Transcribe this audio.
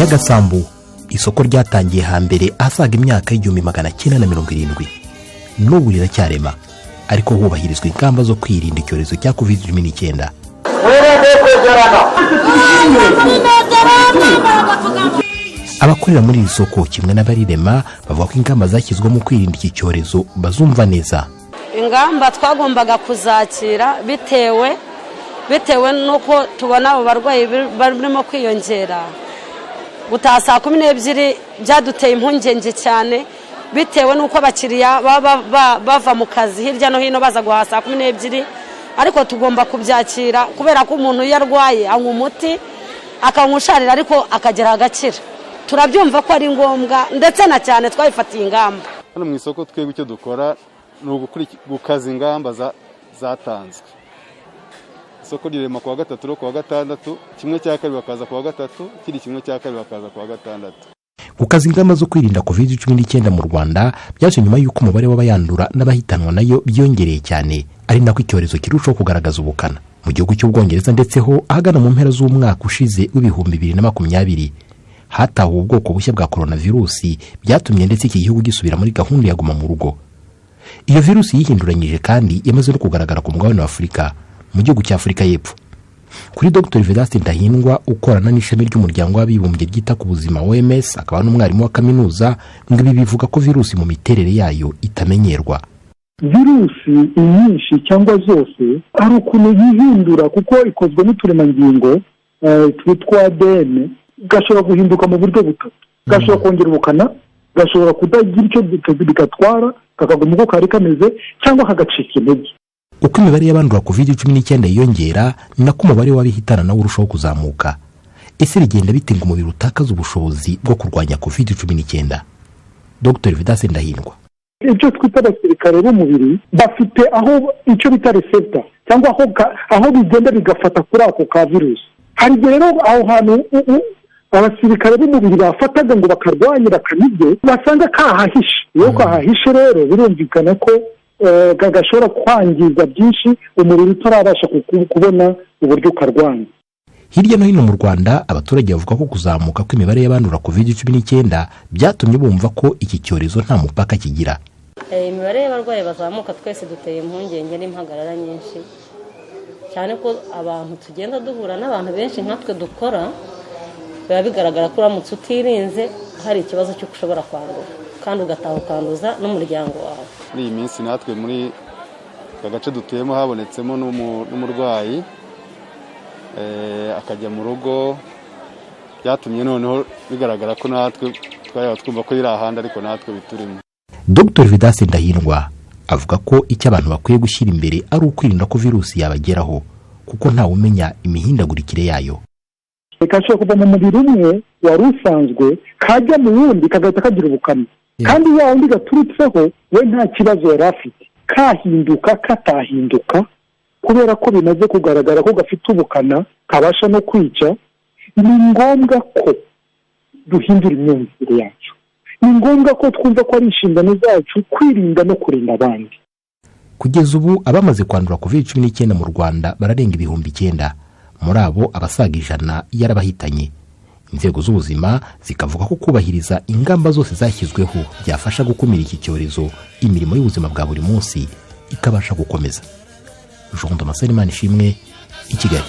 Nyagasambu, isoko ryatangiye hambere asaga imyaka y'1970 n'ubu riracyarema, ariko hubahirizwa ingamba zo kwirinda icyorezo cya COVID-19. Abakorera muri iri soko kimwe n'abarirema bavuga ko ingamba zashyizwe mu kwirinda iki cyorezo bazumva neza. Ingamba twagombaga kuzakira bitewe nuko tubona abo barwayi barimo kwiyongera. Gutaha saa 12 byaduteye impungenge cyane bitewe nuko abakiriya bava mu kazi hirya no hino baza guhaha saa 12, ariko tugomba kubyakira kubera ko umuntu yarwaye anywa umuti akanywusharira ariko akagera agakira. Turabyumva ko ari ngombwa ndetse na cyane twabifatiye ingamba. Hano mu isoko twebwe icyo dukora no gukaza ingamba zatanzwe. Isoko rirema kuwa gatatu no kuwa gatandatu, kimwe cya kabiri bakaza kuwa gatatu, kiri kimwe cya kabiri bakaza kuwa gatandatu. Gukaza ingamba zo kwirinda COVID-19 mu Rwanda byaje nyuma y'uko umubare w'abayandura n'abahitanwa nayo byongereye cyane, ari nako icyorezo kirushaho kugaragaza ubukana mu gihugu cy'Ubwongereza ndetse ho ahagana mu mpera z'umwaka ushize w'2020 hatahuwe ubwoko bushya bwa coronavirusi byatumye ndetse iki gihugu gisubira muri gahunda ya guma mu rugo. Iyo virusi yihinduranyije kandi yamaze no kugaragara ku mugabane wa Afurika, mu gihugu cya Afurika y'Epfo. Kuri Dr. Ndahindwa ukorana n'ishami ry'umuryango w'abibumbye ryita ku buzima OMS, akaba n'umwarimu wa kaminuza, ngo ibi bivuga ko virusi mu miterere yayo itamenyerwa. Virusi nyinshi cyangwa zose ari ukuntu yihindura kuko ikozwe n'uturemangingo twitwa ADN, gashobora guhinduka mu buryo butatu. Gashobora kongera ubukana, gashobora kudagira icyo bigatwara, kakaguma uko kari kameze, cyangwa kagacika intege. Uko imibare y'abandura COVID-19 yiyongera, nako umubare w'abihitana nawo urushaho kuzamuka. Ese bigenda bitenga umubiri utakaza ubushobozi bwo kurwanya COVID-19? Dr. Ndahindwa: ibyo twita abasirikare b'umubiri bafite aho icyo bita receptor, cyangwa aho bigenda bigafata kuri ako ka virusi. Hari rero aho hantu abasirikare b'umubiri bafataga ngo bakarwanye bakanibye basanga kahahishe. Iyo kahahishe rero birumvikana ko gashobora kwangiza byinshi umubiri utarabasha kubona uburyo karwanya. Hirya no hino mu Rwanda abaturage bavuga ko kuzamuka kw'imibare y'abandura COVID-19 byatumye bumva ko iki cyorezo nta mupaka kigira. Imibare y'abarwayi bazamuka twese duteye impungenge n'impagarara nyinshi, cyane ko abantu tugenda duhura n'abantu benshi nkatwe dukora, biba bigaragara ko uramutse utirinze hari ikibazo cyo kushobora kwandura kandi ugataha ukanduza n'umuryango wawe. Muri iyi minsi natwe muri agace dutuyemo habonetsemo n'umurwayi akajya mu rugo, byatumye noneho bigaragara ko natwe twumva ko iri ahandi ariko natwe biturimo. Dr. Ndahindwa avuga ko icyo abantu bakwiye gushyira imbere ari ukwirinda ko virusi yabageraho, kuko ntawe umenya imihindagurikire yayo. Kashobora kuva mu mubiri umwe wari usanzwe kajya mu wundi kagahita kagira ubukana, kandi ya wundi gaturutseho we nta kibazo yari afite, kahinduka katahinduka kubera ko bimaze kugaragara ko gafite ubukana kabasha no kwica. Ni ngombwa ko duhindura imyumvire yacu, ni ngombwa ko twumva ko ari inshingano zacu kwirinda no kurinda abandi. Kugeza ubu abamaze kwandura COVID-19 mu Rwanda bararenga 9,000, muri abo abasaga 100 yarabahitanye. Inzego z'ubuzima zikavuga ko kubahiriza ingamba zose zashyizweho byafasha gukumira iki cyorezo, imirimo y'ubuzima bwa buri munsi ikabasha gukomeza. Rwanda, Imana ishimwe, i Kigali.